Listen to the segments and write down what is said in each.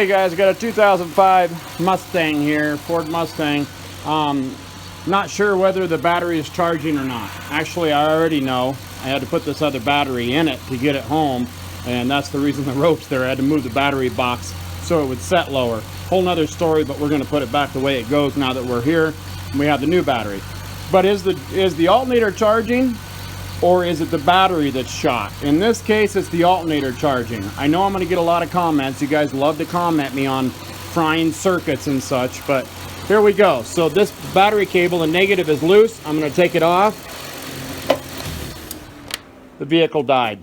Hey guys, I got a 2005 Mustang here, Ford Mustang. Not sure whether the battery is charging or not. Actually, I already know. I had to put this other battery in it to get it home, and that's the reason the rope's there. I had to move the battery box so it would set lower. Whole nother story, but we're going to put it back the way it goes now that we're here and we have the new battery. But is the alternator charging, or is it the battery that's shot? In this case, it's the alternator charging. I know I'm going to get a lot of comments. You guys love to comment me on frying circuits and such, but here we go. So this battery cable, the negative is loose. I'm going to take it off. The vehicle died.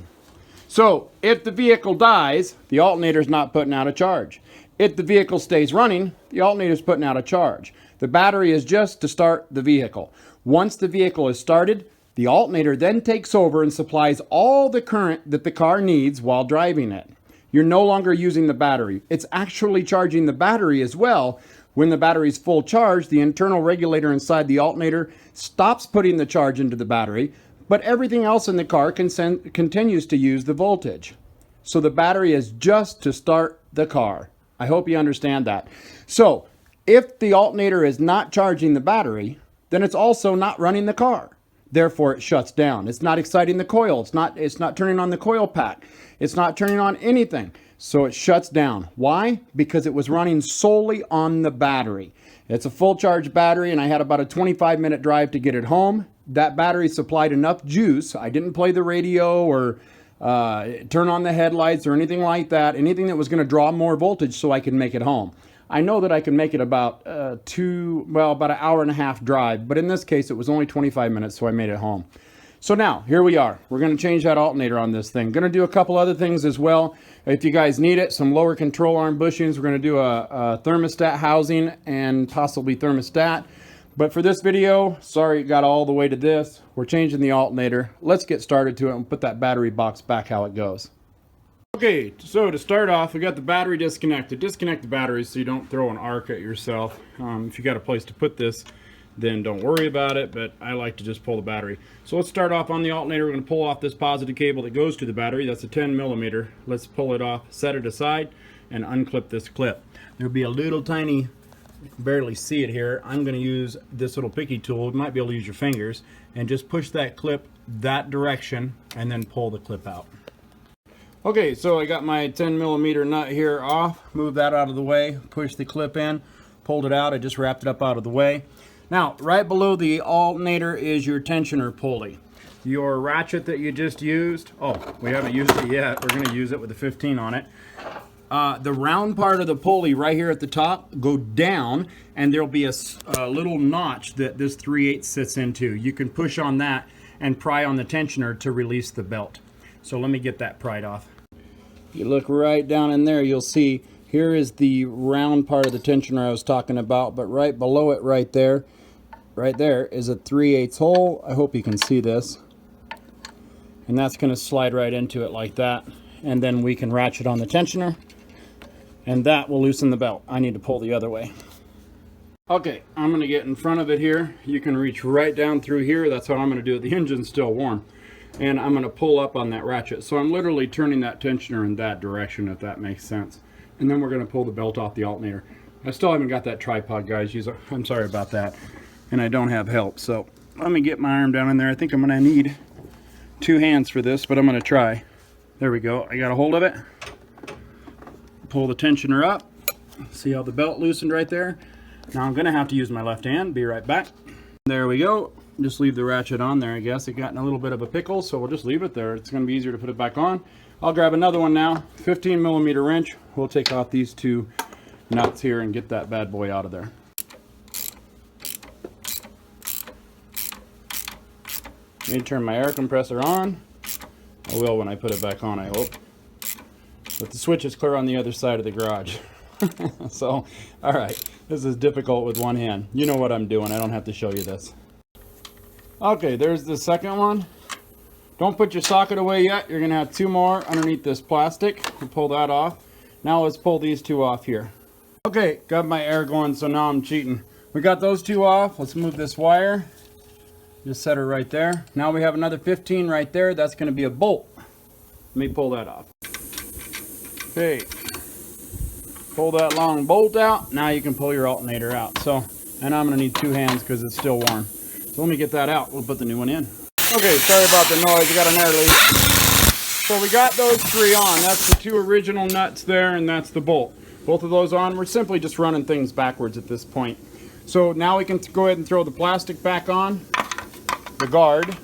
So if the vehicle dies, the alternator is not putting out a charge. If the vehicle stays running, the alternator is putting out a charge. The battery is just to start the vehicle. Once the vehicle is started, the alternator then takes over and supplies all the current that the car needs while driving it. You're no longer using the battery. It's actually charging the battery as well. When the battery is full charge, the internal regulator inside the alternator stops putting the charge into the battery, but everything else in the car continues to use the voltage. So the battery is just to start the car. I hope you understand that. So if the alternator is not charging the battery, then it's also not running the car. Therefore, it shuts down. It's not exciting the coil. It's not turning on the coil pack. It's not turning on anything. So it shuts down. Why? Because it was running solely on the battery. It's a full charge battery, and I had about a 25-minute drive to get it home. That battery supplied enough juice. I didn't play the radio or turn on the headlights or anything like that. Anything that was going to draw more voltage so I could make it home. I know that I can make it about about an hour and a half drive, but in this case it was only 25 minutes, so I made it home. So now, here we are. We're going to change that alternator on this thing. Going to do a couple other things as well. If you guys need it, some lower control arm bushings. We're going to do a thermostat housing and possibly thermostat. But for this video, sorry it got all the way to this. We're changing the alternator. Let's get started to it and put that battery box back how it goes. Okay, so to start off, we got the battery disconnected. Disconnect the battery so you don't throw an arc at yourself. If you got a place to put this, then don't worry about it, but I like to just pull the battery. So let's start off on the alternator. We're going to pull off this positive cable that goes to the battery. That's a 10 millimeter. Let's pull it off, set it aside, and unclip this clip. There'll be a little tiny, you can barely see it here. I'm going to use this little picky tool. You might be able to use your fingers, and just push that clip that direction, and then pull the clip out. Okay, so I got my 10 millimeter nut here off. Move that out of the way, push the clip in, pulled it out. I just wrapped it up out of the way. Now, right below the alternator is your tensioner pulley. Your ratchet that you just used, oh, we haven't used it yet. We're going to use it with the 15 on it. The round part of the pulley right here at the top, go down, and there'll be a little notch that this 3/8 sits into. You can push on that and pry on the tensioner to release the belt. So let me get that pried off. If you look right down in there, you'll see here is the round part of the tensioner I was talking about, but right below it right there is a 3/8 hole. I hope you can see this. And that's going to slide right into it like that. And then we can ratchet on the tensioner, and that will loosen the belt. I need to pull the other way. Okay, I'm going to get in front of it here. You can reach right down through here. That's what I'm going to do. The engine's still warm. And I'm going to pull up on that ratchet. So I'm literally turning that tensioner in that direction, if that makes sense. And then we're going to pull the belt off the alternator. I still haven't got that tripod, guys. I'm sorry about that. And I don't have help. So let me get my arm down in there. I think I'm going to need 2 hands for this, but I'm going to try. There we go. I got a hold of it. Pull the tensioner up. See how the belt loosened right there? Now I'm going to have to use my left hand. Be right back. There we go. Just leave the ratchet on there, I guess. It got in a little bit of a pickle, so we'll just leave it there. It's going to be easier to put it back on. I'll grab another one now. 15 millimeter wrench. We'll take off these 2 nuts here and get that bad boy out of there. Let me turn my air compressor on. I will when I put it back on, I hope. But the switch is clear on the other side of the garage. So, alright. This is difficult with one hand. You know what I'm doing. I don't have to show you this. Okay, there's the second one. Don't put your socket away yet. You're going to have 2 more underneath this plastic. We'll pull that off. Now let's pull these 2 off here. Okay, got my air going, so now I'm cheating. We got those 2 off. Let's move this wire. Just set her right there. Now we have another 15 right there. That's going to be a bolt. Let me pull that off. Okay. Pull that long bolt out. Now you can pull your alternator out. So, and I'm going to need 2 hands because it's still warm. So let me get that out. We'll put the new one in. Okay, sorry about the noise. We got an air leak. So we got those 3 on. That's the 2 original nuts there, and that's the bolt. Both of those on. We're simply just running things backwards at this point. So now we can go ahead and throw the plastic back on, the guard.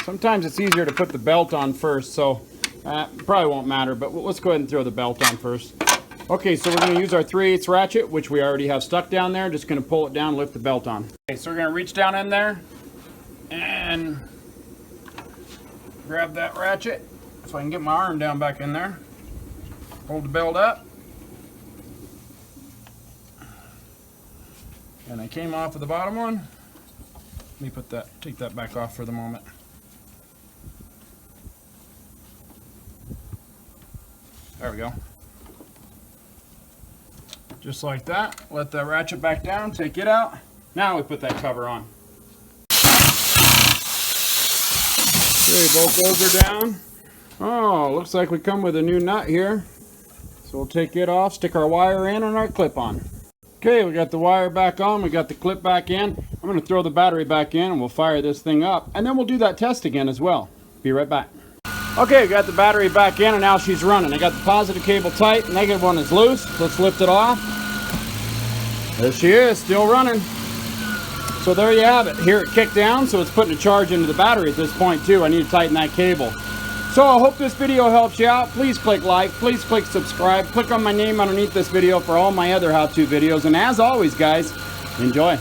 Sometimes it's easier to put the belt on first, so probably won't matter, but let's go ahead and throw the belt on first. Okay, so we're going to use our 3/8 ratchet, which we already have stuck down there. Just going to pull it down, lift the belt on. Okay, so we're going to reach down in there and grab that ratchet so I can get my arm down back in there. Hold the belt up. And I came off of the bottom one. Let me take that back off for the moment. There we go. Just like that. Let that ratchet back down, take it out. Now we put that cover on. Okay, both those are down. Oh, looks like we come with a new nut here. So we'll take it off, stick our wire in and our clip on. Okay, we got the wire back on, we got the clip back in. I'm going to throw the battery back in and we'll fire this thing up. And then we'll do that test again as well. Be right back. Okay, we got the battery back in and now she's running. I got the positive cable tight, negative one is loose. Let's lift it off. There she is, still running. So there you have it. Here it kicked down, so it's putting a charge into the battery at this point too. I need to tighten that cable. So I hope this video helps you out. Please click like, please click subscribe. Click on my name underneath this video for all my other how-to videos. And as always, guys, enjoy.